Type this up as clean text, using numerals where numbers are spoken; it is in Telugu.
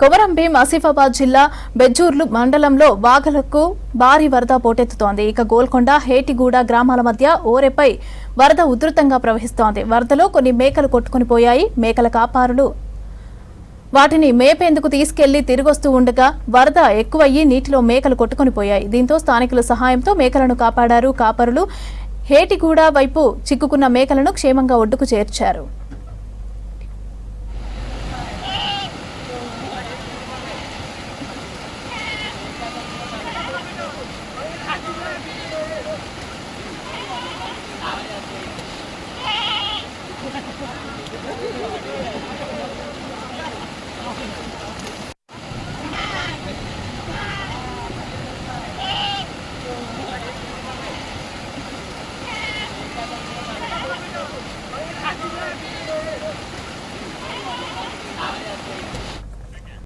కొమరంభీం ఆసిఫాబాద్ జిల్లా బెజ్జూర్లు మండలంలో వాగలకు భారీ వరద పోటెత్తుతోంది. ఇక గోల్కొండ, హేటిగూడ గ్రామాల మధ్య ఓరెపై వరద ఉధృతంగా ప్రవహిస్తోంది. వరదలో కొన్ని మేకలు కొట్టుకుని పోయాయి. మేకల కాపరులు వాటిని మేపేందుకు తీసుకెళ్లి తిరిగొస్తూ ఉండగా వరద ఎక్కువయ్యి నీటిలో మేకలు కొట్టుకుని పోయాయి. దీంతో స్థానికుల సహాయంతో మేకలను కాపాడారు కాపరులు. హేటిగూడ వైపు చిక్కుకున్న మేకలను క్షేమంగా ఒడ్డుకు చేర్చారు.